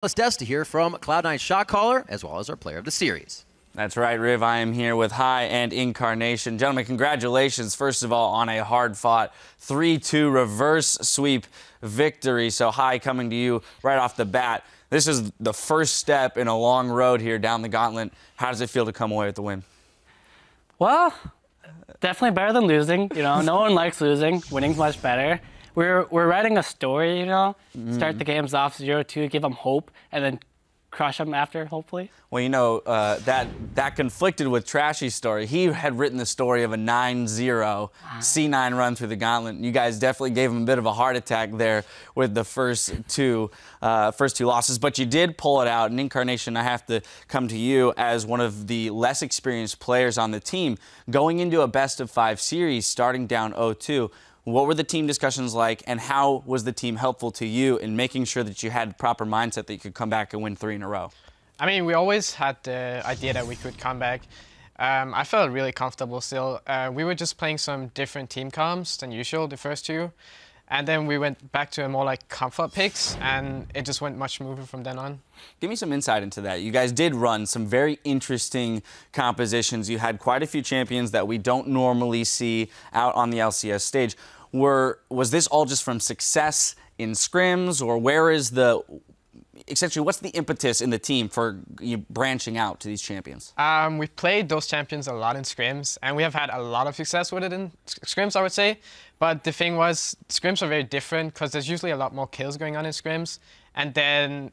It's Des to hear from Cloud9's shot caller, as well as our player of the series. That's right, Riv. I am here with Hai and Incarnation. Gentlemen, congratulations, first of all, on a hard-fought 3-2 reverse sweep victory. So, Hai, coming to you right off the bat. This is the first step in a long road here down the gauntlet. How does it feel to come away with the win? Well, definitely better than losing. You know, no one likes losing. Winning's much better. We're writing a story, you know, start the games off 0-2, give them hope, and then crush them after, hopefully. Well, you know, that conflicted with Trashy's story. He had written the story of a 9-0 C9 run through the gauntlet. You guys definitely gave him a bit of a heart attack there with the first two losses, but you did pull it out. And Incarnation, I have to come to you as one of the less experienced players on the team. Going into a best-of-5 series, starting down 0-2, what were the team discussions like, and how was the team helpful to you in making sure that you had the proper mindset that you could come back and win 3 in a row? I mean, we always had the idea that we could come back. I felt really comfortable still. We were just playing some different team comps than usual, the first two. And then we went back to a more like comfort picks, and it just went much smoother from then on. Give me some insight into that. You guys did run some very interesting compositions. You had quite a few champions that we don't normally see out on the LCS stage. Was this all just from success in scrims, or where is essentially, what's the impetus in the team for you branching out to these champions? We've played those champions a lot in scrims, and we have had a lot of success with it in scrims, I would say. But the thing was, scrims are very different because there's usually a lot more kills going on in scrims. And then,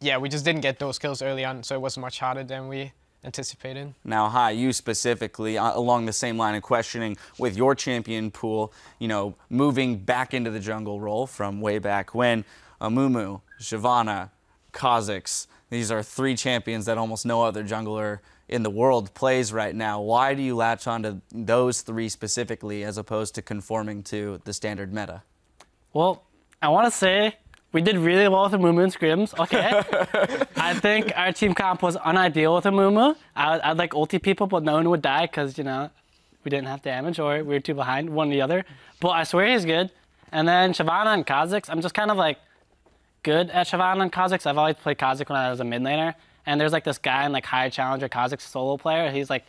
yeah, we just didn't get those kills early on, so it was much harder than we anticipated. Now, Hai, you specifically, along the same line of questioning with your champion pool, you know, moving back into the jungle role from way back when, Amumu, Shyvana, Kha'Zix, these are 3 champions that almost no other jungler in the world plays right now. Why do you latch onto those 3 specifically as opposed to conforming to the standard meta? Well, I want to say we did really well with Amumu in scrims, okay? I think our team comp was unideal with Amumu. I'd like ulti people, but no one would die because, you know, we didn't have damage or we were too behind one or the other. But I swear he's good. And then Shyvana and Kha'Zix, I'm just kind of like good at Shyvana and Kha'Zix. I've always played Kha'Zix when I was a mid laner. And there's like this guy in like High Challenger Kha'Zix solo player. He's like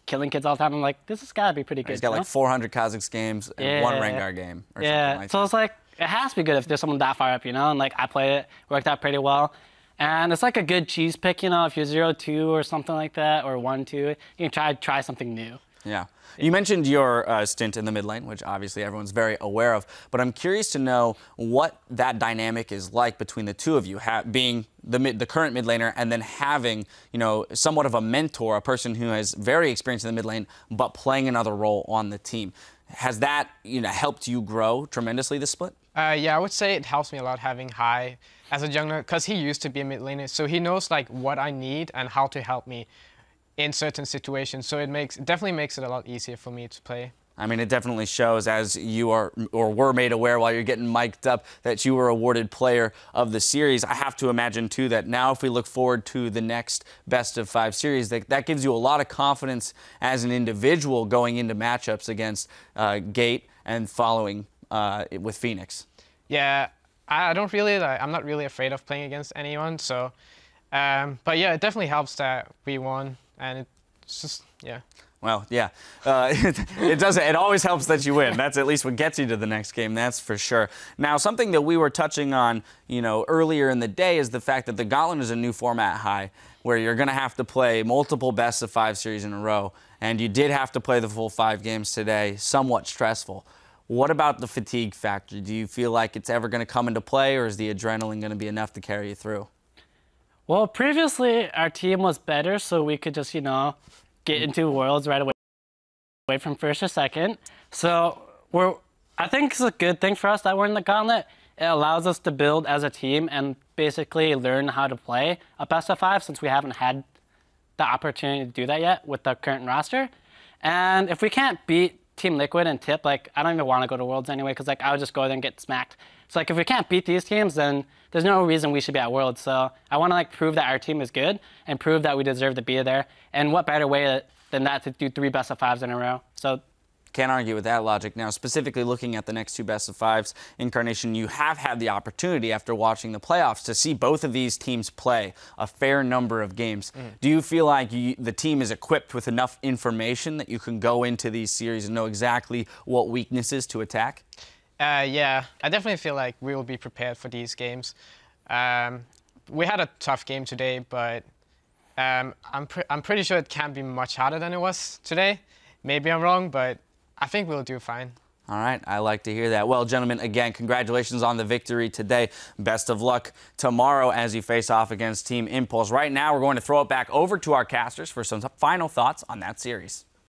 killing kids all the time. I'm like, this has got to be pretty good. He's got like 400 Kha'Zix games and 1 Rengar game or something like that. So it's like, it has to be good if there's someone that far up, you know? And like I played it, worked out pretty well. And it's like a good cheese pick, you know, if you're 0-2 or something like that, or 1-2, you can try something new. Yeah. You mentioned your stint in the mid lane, which obviously everyone's very aware of, but I'm curious to know what that dynamic is like between the two of you, being the current mid laner and then having, you know, somewhat of a mentor, a person who has very experienced in the mid lane, but playing another role on the team. Has that, you know, helped you grow tremendously, this split? Yeah, I would say it helps me a lot having Hai as a jungler, because he used to be a mid laner, so he knows like what I need and how to help me in certain situations, so it definitely makes it a lot easier for me to play. I mean, it definitely shows, as you are or were made aware while you're getting mic'd up, that you were awarded player of the series. I have to imagine, too, that now if we look forward to the next best-of-5 series, that gives you a lot of confidence as an individual going into matchups against Gate and following with Phoenix. Yeah, I'm not really afraid of playing against anyone, so, but yeah, it definitely helps that we won. And it's just, yeah. Well, yeah, it always helps that you win. That's at least what gets you to the next game, that's for sure. Now, something that we were touching on, you know, earlier in the day is the fact that the Gauntlet is a new format, Hai, where you're going to have to play multiple best-of-5 series in a row. And you did have to play the full 5 games today, somewhat stressful. What about the fatigue factor? Do you feel like it's ever going to come into play, or is the adrenaline going to be enough to carry you through? Well, previously, our team was better, so we could just, you know, get into Worlds right away from first or second. So I think it's a good thing for us that we're in the Gauntlet. It allows us to build as a team and basically learn how to play a best-of-5, since we haven't had the opportunity to do that yet with the current roster. And if we can't beat Team Liquid and Tip, like, I don't even want to go to Worlds anyway, because like I would just go there and get smacked. So like if we can't beat these teams, then there's no reason we should be at Worlds. So I want to like prove that our team is good and prove that we deserve to be there. And what better way than that to do 3 best-of-5s in a row? So Can't argue with that logic. Now, specifically looking at the next 2 best-of-5s, Incarnation, you have had the opportunity after watching the playoffs to see both of these teams play a fair number of games. Do you feel like the team is equipped with enough information that you can go into these series and know exactly what weaknesses to attack? Yeah, I definitely feel like we will be prepared for these games. We had a tough game today, but I'm pretty sure it can't be much harder than it was today. Maybe I'm wrong, but I think we'll do fine. All right, I like to hear that. Well, gentlemen, again, congratulations on the victory today. Best of luck tomorrow as you face off against Team Impulse. Right now, we're going to throw it back over to our casters for some final thoughts on that series.